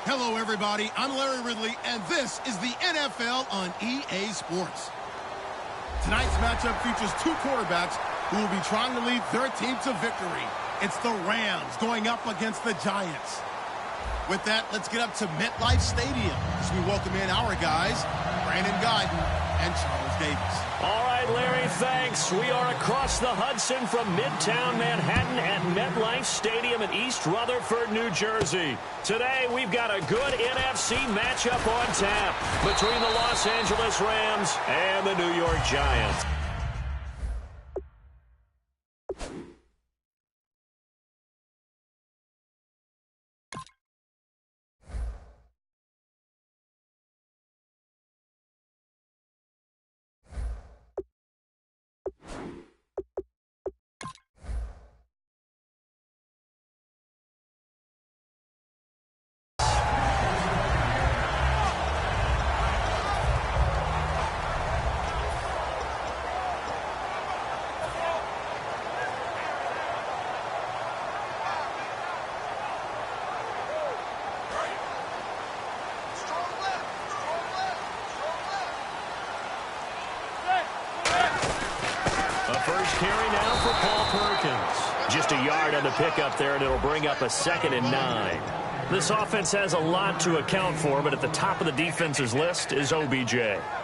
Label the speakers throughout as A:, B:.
A: Hello, everybody. I'm Larry Ridley, and this is the NFL on EA Sports. Tonight's matchup features two quarterbacks who will be trying to lead their team to victory. It's the Rams going up against the Giants. With that, let's get up to MetLife Stadium as we welcome in our guys, Brandon Guyton and Charles Davis.
B: All right, Larry, thanks. We are across the Hudson from Midtown Manhattan at MetLife Stadium in East Rutherford, New Jersey. Today, we've got a good NFC matchup on tap between the Los Angeles Rams and the New York Giants. First carry now for Paul Perkins. Just a yard on the pickup there, and it'll bring up a 2nd and 9. This offense has a lot to account for, but at the top of the defense's list is OBJ.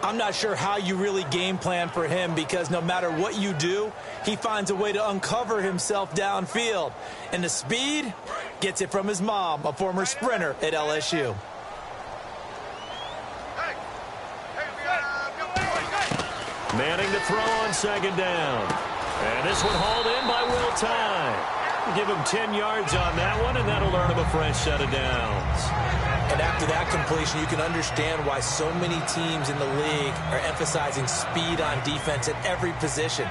C: I'm not sure how you really game plan for him, because no matter what you do, he finds a way to uncover himself downfield. And the speed gets it from his mom, a former sprinter at LSU.
B: Manning to throw on 2nd down. And this one hauled in by Will Tye. Give him 10 yards on that one, and that'll earn him a fresh set of downs.
C: And after that completion, you can understand why so many teams in the league are emphasizing speed on defense at every position.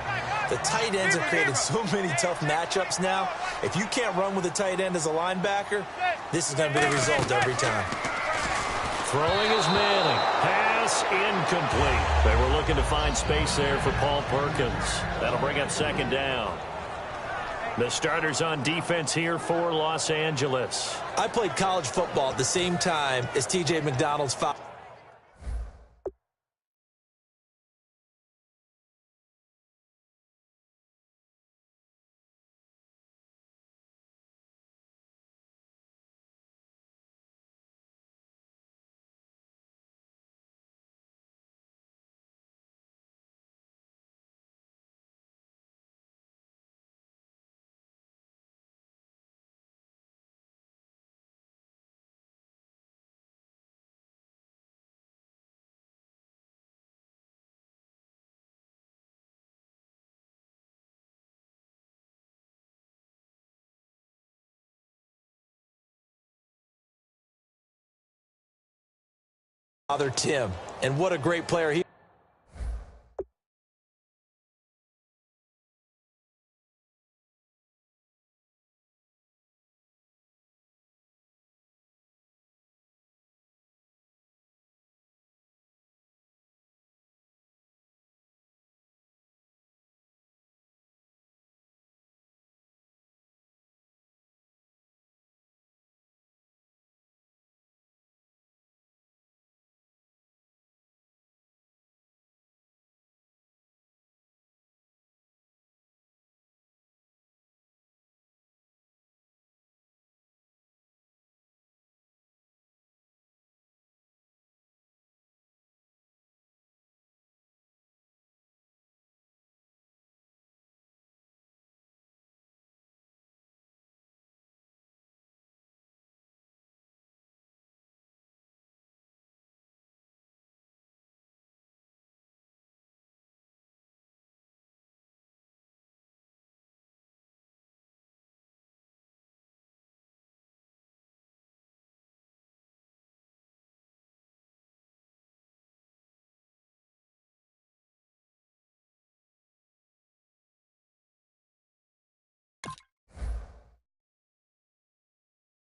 C: The tight ends have created so many tough matchups now. If you can't run with a tight end as a linebacker, this is going to be the result every time.
B: Throwing is Manning. Pass incomplete. They were looking to find space there for Paul Perkins. That'll bring up 2nd down. The starters on defense here for Los Angeles.
C: I played college football at the same time as T.J. McDonald's father. Father Tim, and what a great player he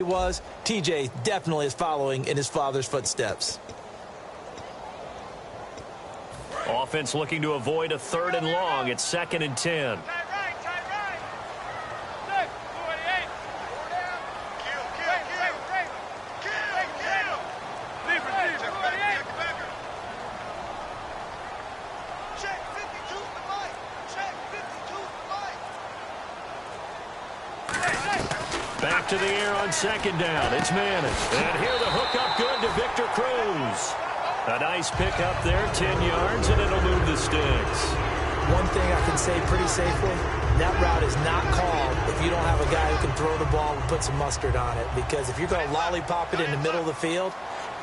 C: was. TJ definitely is following in his father's footsteps.
B: Offense looking to avoid a 3rd and long. It's 2nd and 10. Back to the air on second down. It's Madden. And here the hook up good to Victor Cruz. A nice pick up there, 10 yards, and it'll move the sticks.
C: One thing I can say pretty safely, that route is not called if you don't have a guy who can throw the ball and put some mustard on it. Because if you're going to lollipop it in the middle of the field,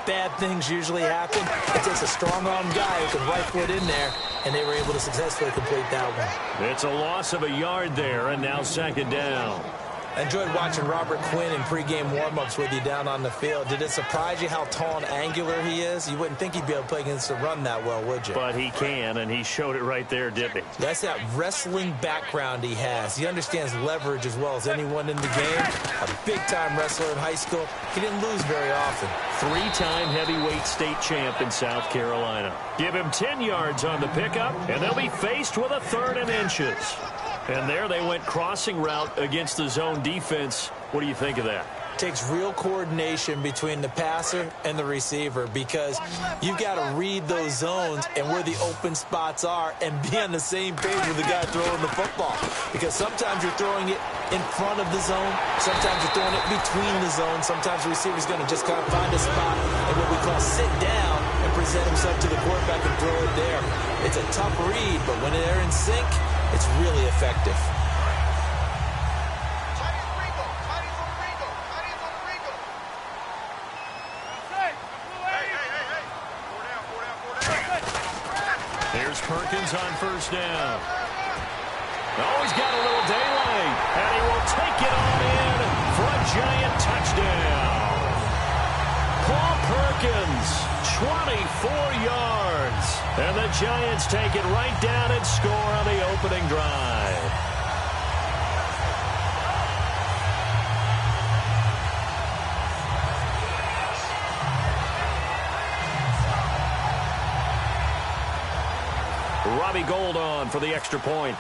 C: bad things usually happen. It takes a strong-arm guy who can rifle it in there, and they were able to successfully complete that one.
B: It's a loss of a yard there, and now second down.
C: I enjoyed watching Robert Quinn in pregame warm-ups with you down on the field. Did it surprise you how tall and angular he is? You wouldn't think he'd be able to play against the run that well, would you?
B: But he can, and he showed it right there, didn't he?
C: That's that wrestling background he has. He understands leverage as well as anyone in the game. A big-time wrestler in high school. He didn't lose very often.
B: Three-time heavyweight state champ in South Carolina. Give him 10 yards on the pickup, and they'll be faced with a 3rd and inches. And there they went crossing route against the zone defense. What do you think of that?
C: Takes real coordination between the passer and the receiver because you've got to read those zones and where the open spots are and be on the same page with the guy throwing the football. Because sometimes you're throwing it in front of the zone. Sometimes you're throwing it between the zones. Sometimes the receiver's going to just kind of find a spot and what we call sit down and present himself to the quarterback and throw it there. It's a tough read, but when they're in sync, it's really effective.
B: Here's Perkins on first down. Oh, he's got a little daylight, and he will take it on in for a giant touchdown. Paul Perkins, 24 yards. And the Giants take it right down and score on the opening drive. Robbie Gould on for the extra point.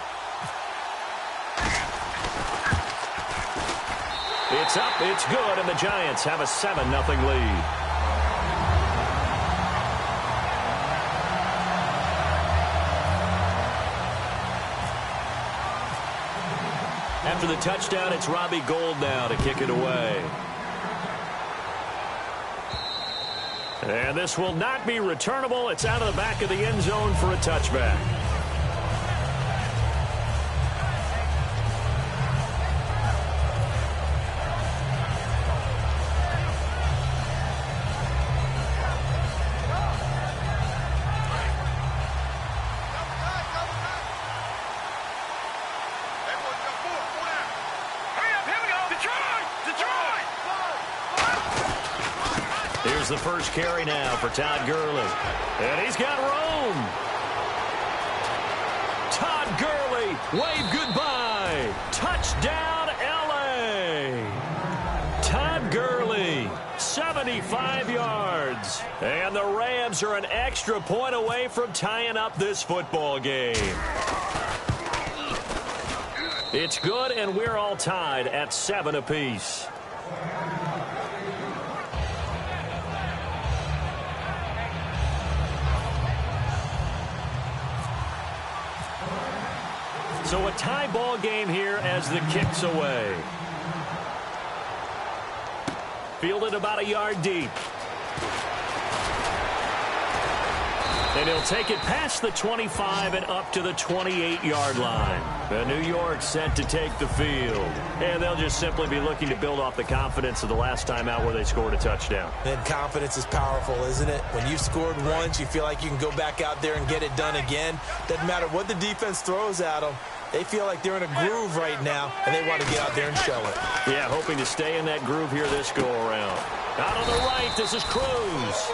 B: It's up, it's good, and the Giants have a 7-0 lead. After the touchdown, it's Robbie Gould now to kick it away. And this will not be returnable. It's out of the back of the end zone for a touchback. Here's the first carry now for Todd Gurley. And he's got room. Todd Gurley, wave goodbye. Touchdown, L.A. Todd Gurley, 75 yards. And the Rams are an extra point away from tying up this football game. It's good, and we're all tied at 7 apiece. So a tie ball game here as the kick's away. Fielded about a yard deep. And he'll take it past the 25 and up to the 28-yard line. The New York set to take the field. And they'll just simply be looking to build off the confidence of the last time out where they scored a touchdown.
C: And confidence is powerful, isn't it? When you've scored once, you feel like you can go back out there and get it done again. Doesn't matter what the defense throws at them. They feel like they're in a groove right now, and they want to get out there and show it.
B: Yeah, hoping to stay in that groove here this go-around. Out on the right, this is Cruz.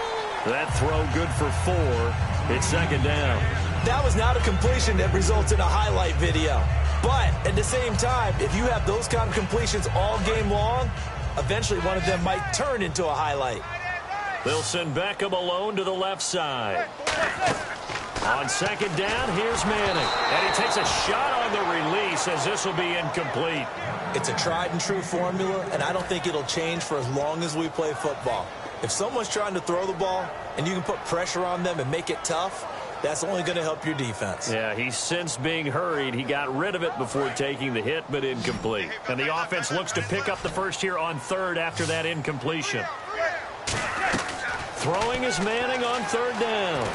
B: That throw good for 4. It's second down.
C: That was not a completion that results in a highlight video. But at the same time, if you have those kind of completions all game long, eventually one of them might turn into a highlight.
B: They'll send Beckham alone to the left side. On second down, here's Manning. And he takes a shot on the release as this will be incomplete.
C: It's a tried-and-true formula, and I don't think it'll change for as long as we play football. If someone's trying to throw the ball and you can put pressure on them and make it tough, That's only going to help your defense.
B: Yeah, he sensed being hurried. He got rid of it before taking the hit, but incomplete. And the offense looks to pick up the first here on third after that incompletion. Throwing is Manning on third down.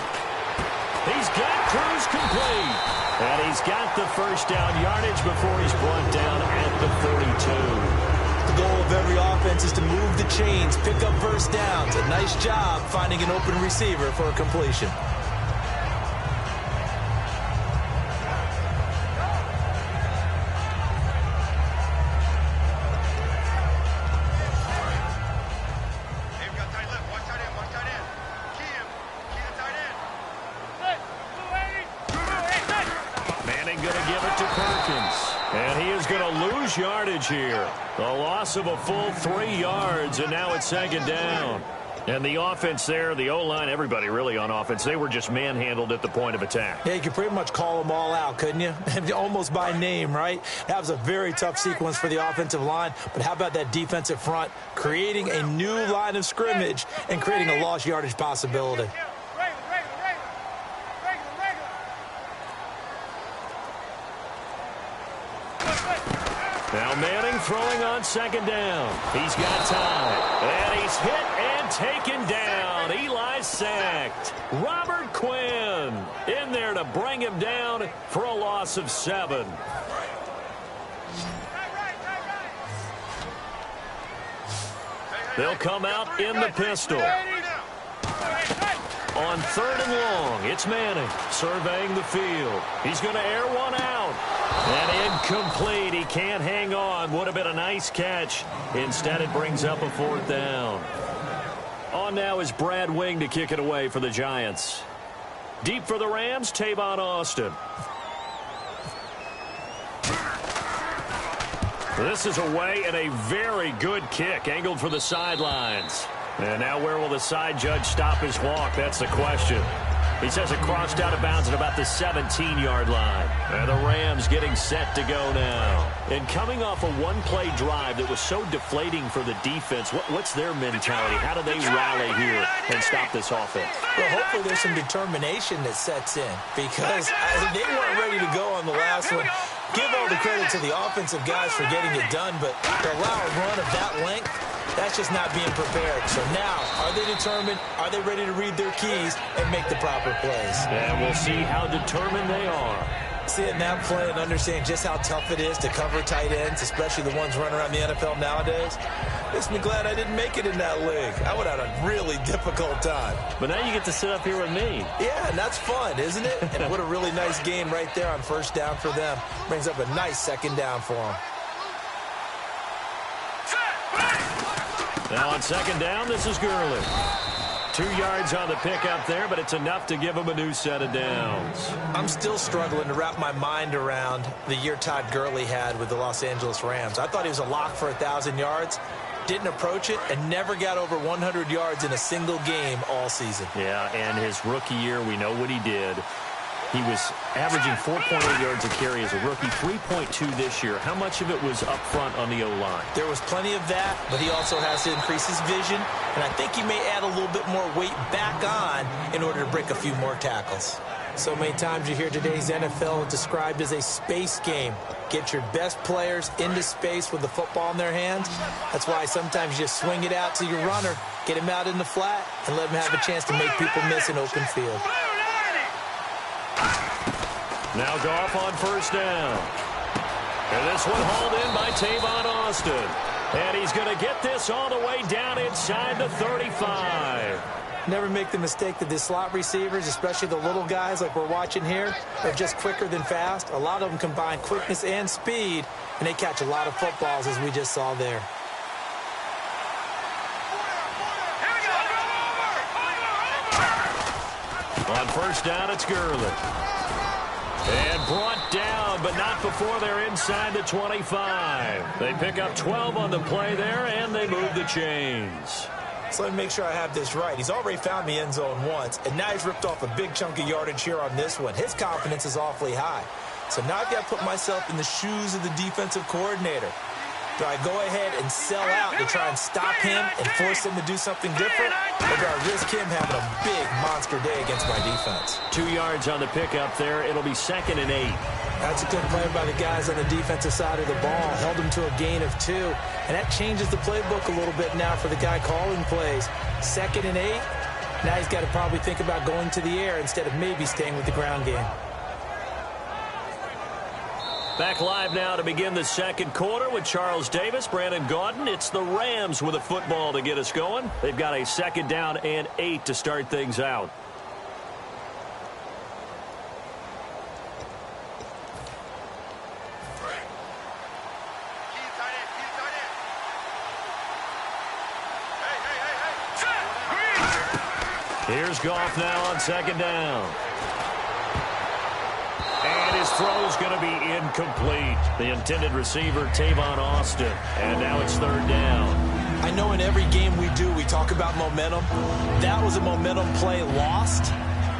B: He's got Cruz complete. And he's got the first down yardage before he's brought down at the 42.
C: The goal of every offense is to move the chains, pick up first downs. A nice job finding an open receiver for a completion.
B: Yardage here. A loss of a full 3 yards, and now it's second down. And the offense there, the O-line, everybody really on offense, they were just manhandled at the point of attack.
C: Yeah, you could pretty much call them all out, couldn't you? Almost by name, right? That was a very tough sequence for the offensive line, but how about that defensive front creating a new line of scrimmage and creating a lost yardage possibility?
B: Now Manning throwing on second down. He's got time. And he's hit and taken down. Eli sacked. Robert Quinn in there to bring him down for a loss of 7. They'll come out in the pistol. On third and long, it's Manning surveying the field. He's going to air one out. And incomplete. He can't hang on. Would have been a nice catch. Instead, it brings up a fourth down. On now is Brad Wing to kick it away for the Giants. Deep for the Rams, Tavon Austin. This is away and a very good kick, angled for the sidelines. And now where will the side judge stop his walk? That's the question. He says it crossed out of bounds at about the 17-yard line. And the Rams getting set to go now. And coming off a one-play drive that was so deflating for the defense, what's their mentality? How do they rally here and stop this offense?
C: Well, hopefully there's some determination that sets in, because they weren't ready to go on the last one. Give all the credit to the offensive guys for getting it done, but to allow a run of that length, that's just not being prepared. So now, are they determined? Are they ready to read their keys and make the proper plays?
B: And we'll see how determined they are.
C: Seeing that play and understanding just how tough it is to cover tight ends, especially the ones running around the NFL nowadays, makes me glad I didn't make it in that league. I would have had a really difficult time.
B: But now you get to sit up here with me.
C: Yeah, and that's fun, isn't it? And what a really nice game right there on first down for them. Brings up a nice second down for them.
B: Now on second down, this is Gurley. 2 yards on the pickup there, but it's enough to give him a new set of downs.
C: I'm still struggling to wrap my mind around the year Todd Gurley had with the Los Angeles Rams. I thought he was a lock for 1,000 yards, didn't approach it, and never got over 100 yards in a single game all season.
B: Yeah, and his rookie year, we know what he did. He was averaging 4.8 yards a carry as a rookie, 3.2 this year. How much of it was up front on the O-line?
C: There was plenty of that, but he also has to increase his vision, and I think he may add a little bit more weight back on in order to break a few more tackles. So many times you hear today's NFL described as a space game. Get your best players into space with the football in their hands. That's why sometimes you just swing it out to your runner, get him out in the flat, and let him have a chance to make people miss an open field.
B: Now Goff on first down. And this one hauled in by Tavon Austin. And he's going to get this all the way down inside the 35.
C: Never make the mistake that the slot receivers, especially the little guys like we're watching here, are just quicker than fast. A lot of them combine quickness and speed, and they catch a lot of footballs, as we just saw there.
B: On first down, it's Gurley. And brought down, but not before they're inside the 25. They pick up 12 on the play there, and they move the chains.
C: So let me make sure I have this right. He's already found the end zone once, and now he's ripped off a big chunk of yardage here on this one. His confidence is awfully high. So now I've got to put myself in the shoes of the defensive coordinator. Do I go ahead and sell out to try and stop him and force him to do something different? Or do I risk him having a big monster day against my defense?
B: 2 yards on the pickup there. It'll be 2nd and 8.
C: That's a good play by the guys on the defensive side of the ball. Held him to a gain of 2. And that changes the playbook a little bit now for the guy calling plays. 2nd and 8. Now he's got to probably think about going to the air instead of maybe staying with the ground game.
B: Back live now to begin the second quarter with Charles Davis, Brandon Gaudin. It's the Rams with a football to get us going. They've got a 2nd down and 8 to start things out. Here's Goff now on 2nd down. And his throw's going to be incomplete. The intended receiver, Tavon Austin. And now it's 3rd down.
C: I know in every game we do, we talk about momentum. That was a momentum play lost.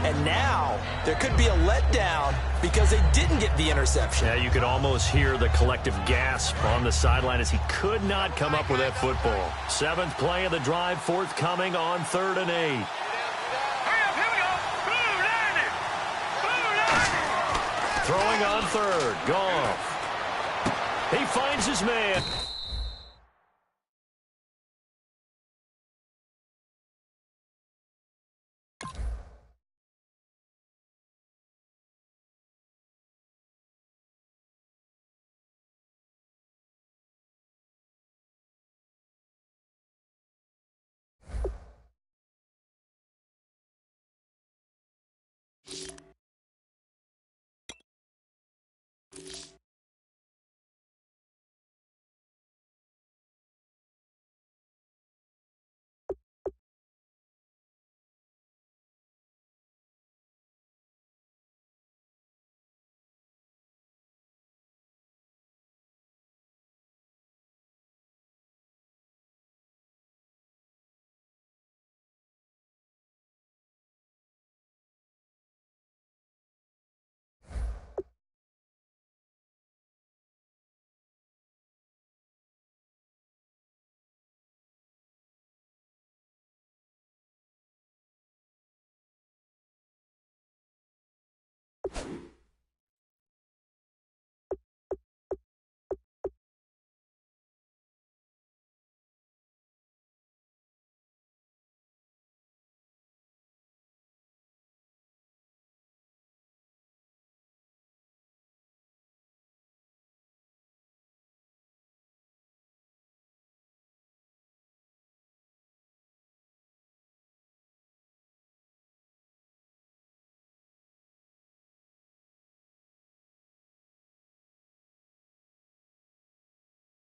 C: And now there could be a letdown because they didn't get the interception.
B: Yeah, you could almost hear the collective gasp on the sideline as he could not come up with that football. 7th play of the drive forthcoming on 3rd and 8. Throwing on 3rd, Goff. He finds his man.